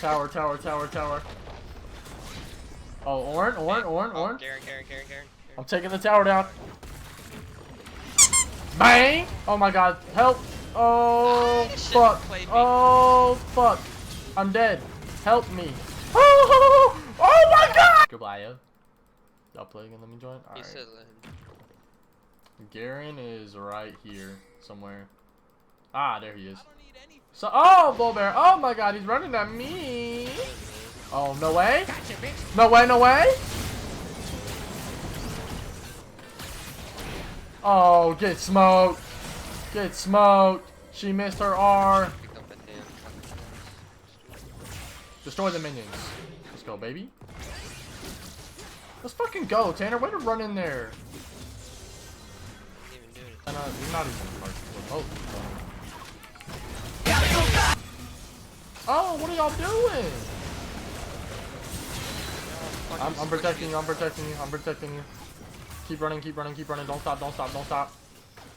Tower, tower, tower, tower. Oh, Orin. Garen. I'm taking the tower down. Bang! Oh my god, help! Oh, fuck. Oh, fuck. I'm dead. Help me. Oh my god! Goodbye, yo. Y'all play again? Let me join. Alright. Garen is right here somewhere. Ah, there he is. So, oh, Bull Bear. Oh my god, he's running at me. Oh, no way. No way, no way. Oh, get smoked. Get smoked. She missed her R. Destroy the minions. Let's go, baby. Let's fucking go, Tanner. Way to run in there. You're not even like remote. Oh, what are y'all doing? I'm protecting you. I'm protecting you. I'm protecting you. Keep running. Keep running. Keep running. Don't stop. Don't stop. Don't stop.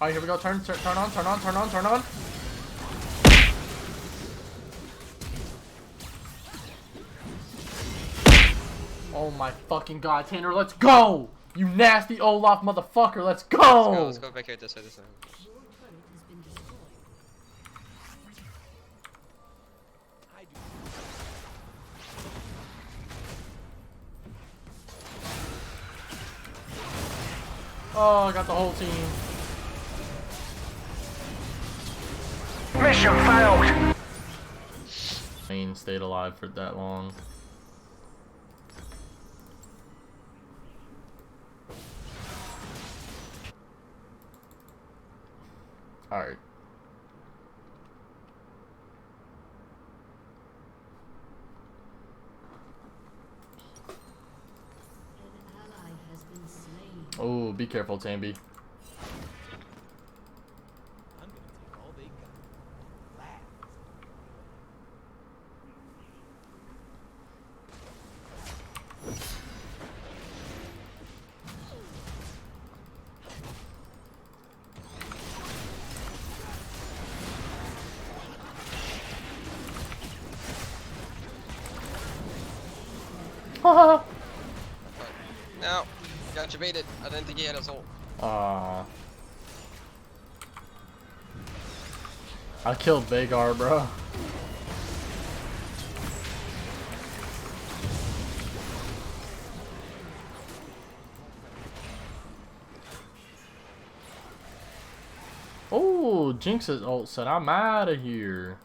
All right, here we go. Turn on. Turn on. Turn on. Turn on. Oh my fucking god, Tanner, let's go! You nasty Olaf motherfucker, let's go! Let's go back here this way, Oh, I got the whole team. Mission failed! Main stayed alive for that long. Alright. Oh, be careful, Tambi. No, got you baited. I didn't think he had his ult. I killed Vagar, bro. Oh, Jinx's ult said I'm out of here.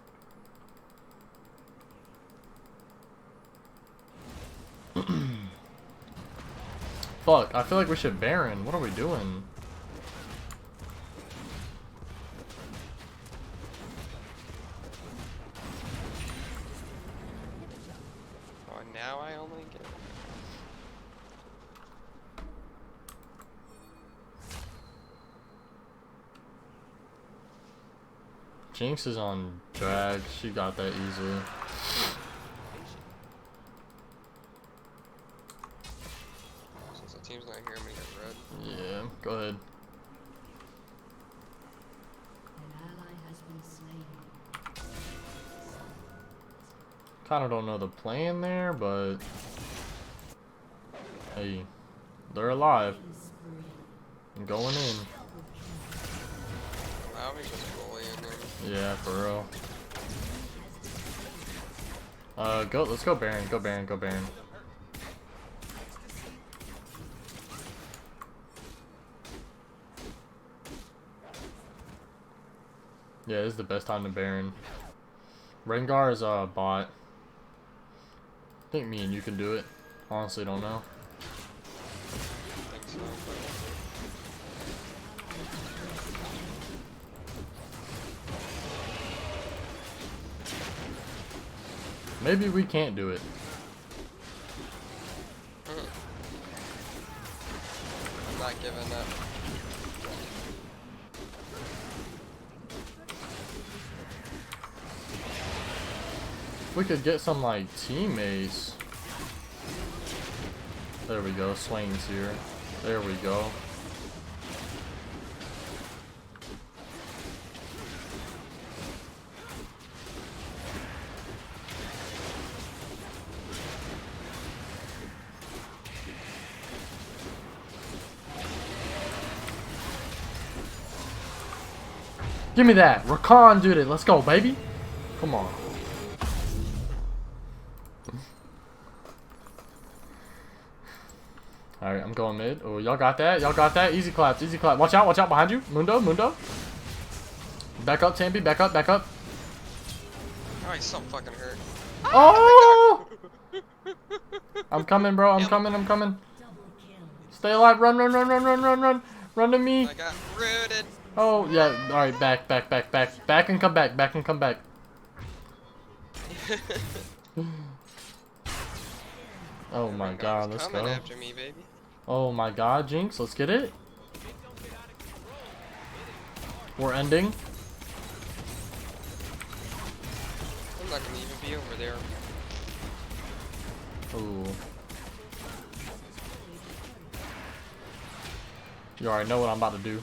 Fuck, I feel like we should Baron. What are we doing? Oh, now I only get... Jinx is on drag. She got that easily. Since the team's not here, I'm gonna get red. Yeah, go ahead. Kinda don't know the plan there, but hey, they're alive. I'm going in. I'll be just bullying them. Yeah, for real. Let's go Baron, go Baron, go Baron. Yeah, this is the best time to Baron. Rengar is a bot. I think me and you can do it. Honestly, don't know. I think so, Maybe we can't do it. I'm not giving up. We could get some like teammates. There we go, Swain's here. There we go. Give me that. Rakan did it. Let's go, baby. Come on. Alright, I'm going mid. Oh, y'all got that? Y'all got that? Easy claps, easy clap. Watch out behind you. Mundo, Mundo. Back up, Tambi. Back up, back up. Oh, he's so fucking hurt. Oh! I'm coming, bro. I'm coming. Stay alive. Run. Run to me. I got rooted. Oh, yeah. Alright, back. Back and come back. Oh my god, let's go. After me, baby. Oh my god, Jinx, let's get it. We're ending. I'm not gonna even be over there. Ooh. You already know what I'm about to do.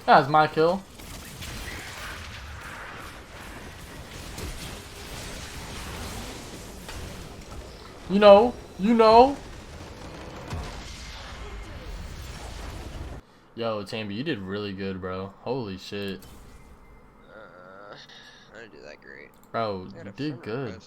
That's my kill. You know. Yo, Tambi, you did really good, bro. Holy shit. I didn't do that great. Bro, you did good.